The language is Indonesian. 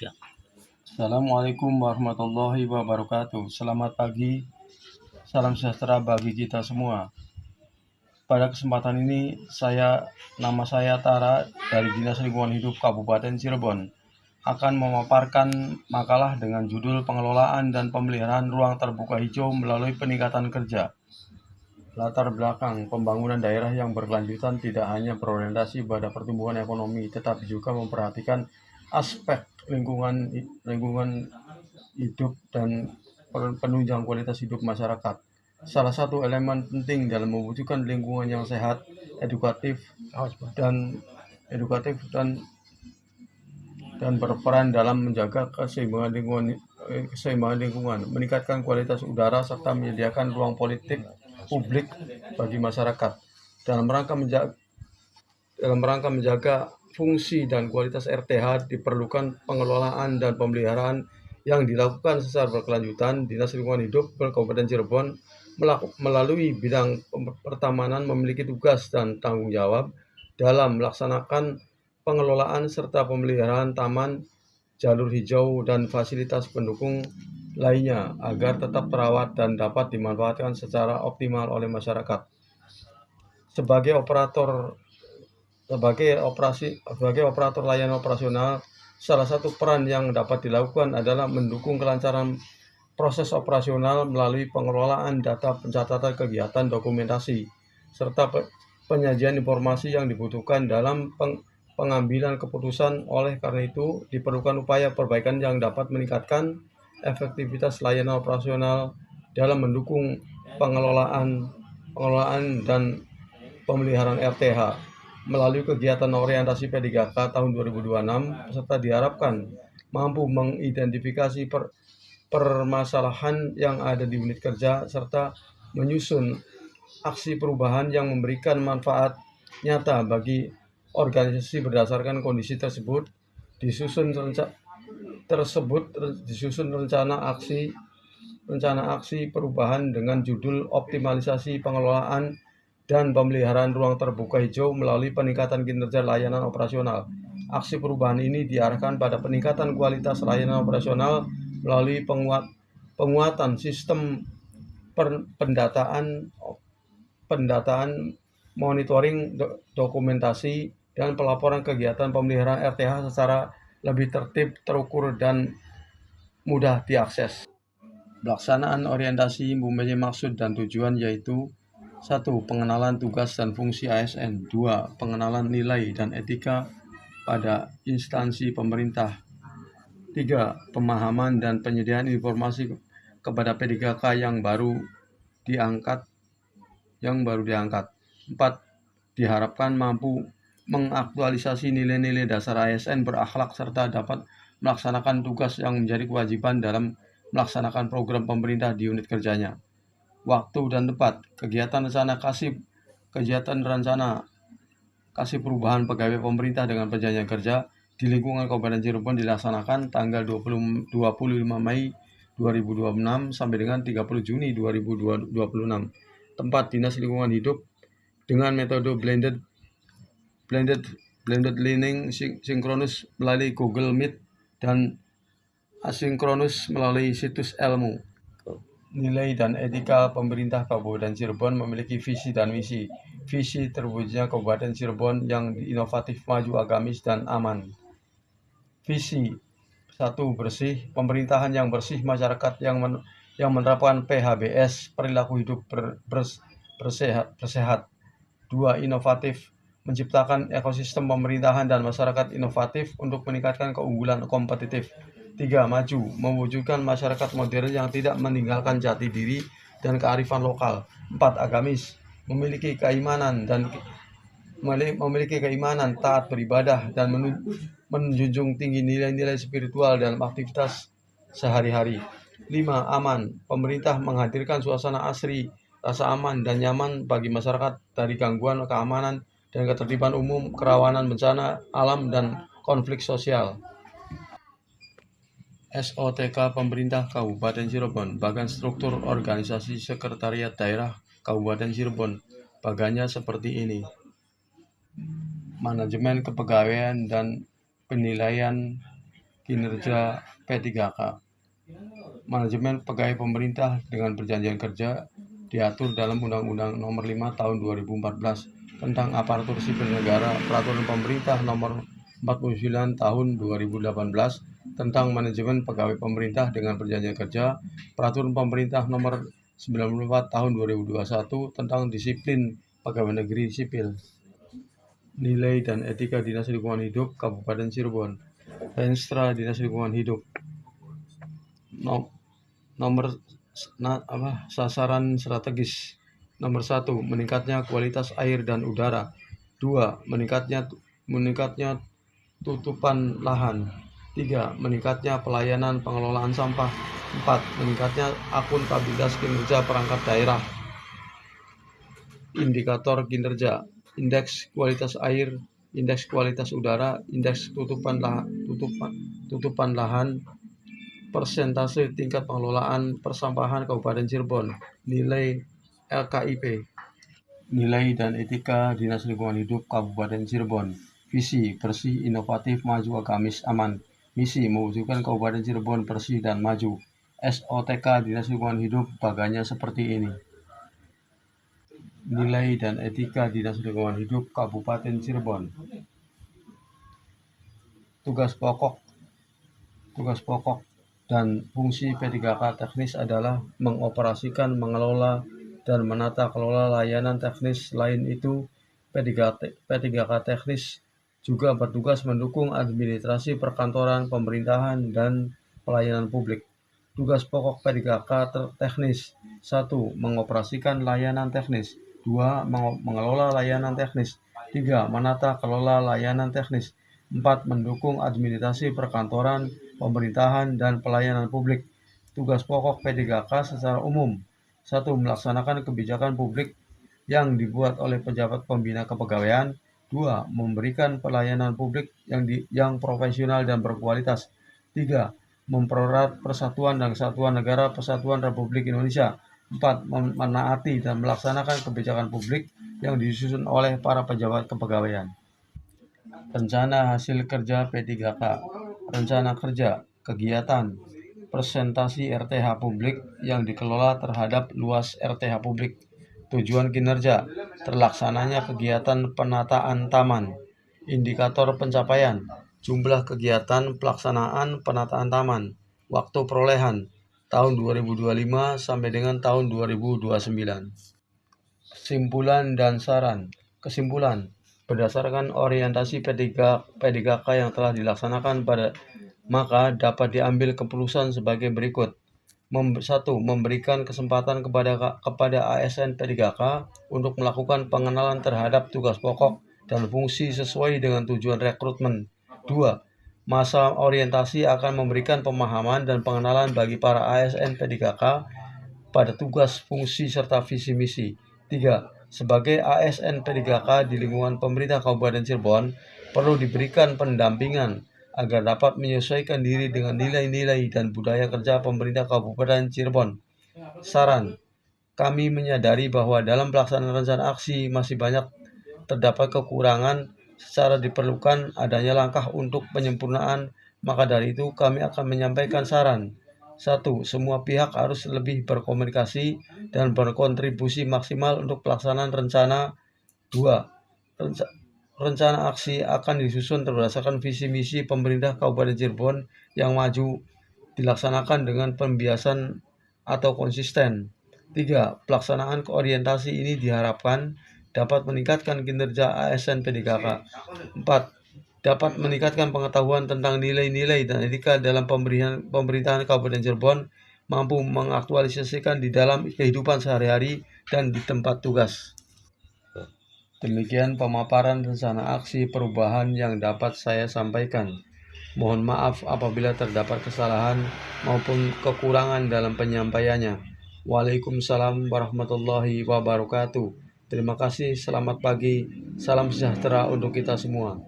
Ya. Assalamualaikum warahmatullahi wabarakatuh. Selamat pagi, salam sejahtera bagi kita semua. Pada kesempatan ini, nama saya Tara dari Dinas Lingkungan Hidup Kabupaten Cirebon akan memaparkan makalah dengan judul Pengelolaan dan Pemeliharaan Ruang Terbuka Hijau melalui Peningkatan Kerja. Latar belakang pembangunan daerah yang berkelanjutan tidak hanya berorientasi pada pertumbuhan ekonomi, tetapi juga memperhatikan aspek lingkungan hidup dan penunjang kualitas hidup masyarakat. Salah satu elemen penting dalam mewujudkan lingkungan yang sehat, edukatif dan edukatif dan berperan dalam menjaga keseimbangan lingkungan, meningkatkan kualitas udara serta menyediakan ruang politik publik bagi masyarakat. Dalam rangka menjaga fungsi dan kualitas RTH diperlukan pengelolaan dan pemeliharaan yang dilakukan secara berkelanjutan. Dinas Lingkungan Hidup Kabupaten Cirebon melalui bidang pertamanan memiliki tugas dan tanggung jawab dalam melaksanakan pengelolaan serta pemeliharaan taman, jalur hijau, dan fasilitas pendukung lainnya agar tetap terawat dan dapat dimanfaatkan secara optimal oleh masyarakat. Sebagai operator layanan operasional, salah satu peran yang dapat dilakukan adalah mendukung kelancaran proses operasional melalui pengelolaan data, pencatatan kegiatan, dokumentasi, serta penyajian informasi yang dibutuhkan dalam pengambilan keputusan. Oleh karena itu, diperlukan upaya perbaikan yang dapat meningkatkan efektivitas layanan operasional dalam mendukung pengelolaan dan pemeliharaan RTH melalui kegiatan orientasi P3K tahun 2026, serta diharapkan mampu mengidentifikasi permasalahan yang ada di unit kerja serta menyusun aksi perubahan yang memberikan manfaat nyata bagi organisasi. Berdasarkan kondisi tersebut, disusun rencana aksi perubahan dengan judul optimalisasi pengelolaan dan pemeliharaan ruang terbuka hijau melalui peningkatan kinerja layanan operasional. Aksi perubahan ini diarahkan pada peningkatan kualitas layanan operasional melalui penguatan sistem pendataan, monitoring, dokumentasi, dan pelaporan kegiatan pemeliharaan RTH secara lebih tertib, terukur, dan mudah diakses. Pelaksanaan orientasi mempunyai maksud dan tujuan yaitu: 1. Pengenalan tugas dan fungsi ASN. 2. Pengenalan nilai dan etika pada instansi pemerintah. 3. Pemahaman dan penyediaan informasi kepada P3K yang baru diangkat. 4. Diharapkan mampu mengaktualisasi nilai-nilai dasar ASN berakhlak serta dapat melaksanakan tugas yang menjadi kewajiban dalam melaksanakan program pemerintah di unit kerjanya. Waktu dan tempat. Kegiatan rencana kasih perubahan pegawai pemerintah dengan perjanjian kerja di lingkungan Kabupaten Cirebon dilaksanakan tanggal 25 Mei 2026 sampai dengan 30 Juni 2026. Tempat: Dinas Lingkungan Hidup dengan metode blended learning, sinkronus melalui Google Meet dan asinkronus melalui situs ilmu. Nilai dan etika pemerintah Kabupaten Cirebon memiliki visi dan misi. Visi: terwujudnya Kabupaten Cirebon yang inovatif, maju, agamis, dan aman. Visi: 1. Bersih, pemerintahan yang bersih, masyarakat yang menerapkan PHBS, perilaku hidup bersehat. 2. Inovatif, menciptakan ekosistem pemerintahan dan masyarakat inovatif untuk meningkatkan keunggulan kompetitif. 3. Maju, mewujudkan masyarakat modern yang tidak meninggalkan jati diri dan kearifan lokal. 4. Agamis, memiliki keimanan, taat beribadah, dan menjunjung tinggi nilai-nilai spiritual dalam aktivitas sehari-hari. 5. Aman, pemerintah menghadirkan suasana asri, rasa aman dan nyaman bagi masyarakat dari gangguan keamanan dan ketertiban umum, kerawanan bencana alam, dan konflik sosial. SOTK Pemerintah Kabupaten Cirebon. Bagan struktur organisasi Sekretariat Daerah Kabupaten Cirebon. Bagannya seperti ini: manajemen kepegawaian dan penilaian kinerja P3K. Manajemen pegawai pemerintah dengan perjanjian kerja diatur dalam Undang-Undang Nomor 5 Tahun 2014 tentang aparatur sipil negara, Peraturan Pemerintah Nomor 49 Tahun 2018 tentang manajemen pegawai pemerintah dengan perjanjian kerja, Peraturan Pemerintah Nomor 94 Tahun 2021 tentang disiplin pegawai negeri sipil. Nilai dan etika Dinas Lingkungan Hidup Kabupaten Cirebon. Renstra Dinas Lingkungan Hidup. Sasaran strategis. Nomor 1, meningkatnya kualitas air dan udara. 2, meningkatnya tutupan lahan. 3, meningkatnya pelayanan pengelolaan sampah. 4, meningkatnya akuntabilitas kinerja perangkat daerah. Indikator kinerja: indeks kualitas air, indeks kualitas udara, indeks tutupan lahan, persentase tingkat pengelolaan persampahan Kabupaten Cirebon, nilai LKIP. Nilai dan etika Dinas Lingkungan Hidup Kabupaten Cirebon. Visi: bersih, inovatif, maju, agamis, aman. Misi: mewujudkan Kabupaten Cirebon bersih dan maju. SOTK Dinas Lingkungan Hidup baganya seperti ini. Nilai dan etika Dinas Lingkungan Hidup Kabupaten Cirebon. Tugas pokok dan fungsi P3K teknis adalah mengoperasikan, mengelola, dan menata kelola layanan teknis. Selain itu, P3K teknis juga bertugas mendukung administrasi perkantoran, pemerintahan, dan pelayanan publik. Tugas pokok P3K teknis: 1. Mengoperasikan layanan teknis. 2. Mengelola layanan teknis. 3. Menata kelola layanan teknis. 4. Mendukung administrasi perkantoran, pemerintahan, dan pelayanan publik. Tugas pokok P3K secara umum: 1. Melaksanakan kebijakan publik yang dibuat oleh pejabat pembina kepegawaian. 2. Memberikan pelayanan publik yang profesional dan berkualitas. 3. Mempererat persatuan dan kesatuan negara Kesatuan Republik Indonesia. 4. Menaati dan melaksanakan kebijakan publik yang disusun oleh para pejabat kepegawaian. Rencana hasil kerja P3K. Rencana kerja, kegiatan, presentasi RTH publik yang dikelola terhadap luas RTH publik. Tujuan kinerja, terlaksananya kegiatan penataan taman. Indikator pencapaian, jumlah kegiatan pelaksanaan penataan taman. Waktu perolehan, tahun 2025 sampai dengan tahun 2029. Kesimpulan dan saran. Kesimpulan: berdasarkan orientasi P3K yang telah dilaksanakan maka dapat diambil keputusan sebagai berikut. 1. Memberikan kesempatan kepada ASN P3K untuk melakukan pengenalan terhadap tugas pokok dan fungsi sesuai dengan tujuan rekrutmen. 2. Masa orientasi akan memberikan pemahaman dan pengenalan bagi para ASN P3K pada tugas, fungsi, serta visi misi. 3. Sebagai ASN P3K di lingkungan pemerintah Kabupaten Cirebon, perlu diberikan pendampingan agar dapat menyesuaikan diri dengan nilai-nilai dan budaya kerja pemerintah Kabupaten Cirebon. Saran: kami menyadari bahwa dalam pelaksanaan rencana aksi masih banyak terdapat kekurangan, secara diperlukan adanya langkah untuk penyempurnaan. Maka dari itu kami akan menyampaikan saran. 1. Semua pihak harus lebih berkomunikasi dan berkontribusi maksimal untuk pelaksanaan rencana. 2. Rencana aksi akan disusun berdasarkan visi misi pemerintah Kabupaten Cirebon yang maju, dilaksanakan dengan pembiasan atau konsisten. 3. Pelaksanaan orientasi ini diharapkan dapat meningkatkan kinerja ASN P3K. 4. Dapat meningkatkan pengetahuan tentang nilai-nilai dan etika dalam pemerintahan Kabupaten Cirebon, mampu mengaktualisasikan di dalam kehidupan sehari-hari dan di tempat tugas. Demikian pemaparan rencana aksi perubahan yang dapat saya sampaikan. Mohon maaf apabila terdapat kesalahan maupun kekurangan dalam penyampaiannya. Waalaikumsalam warahmatullahi wabarakatuh. Terima kasih, selamat pagi, salam sejahtera untuk kita semua.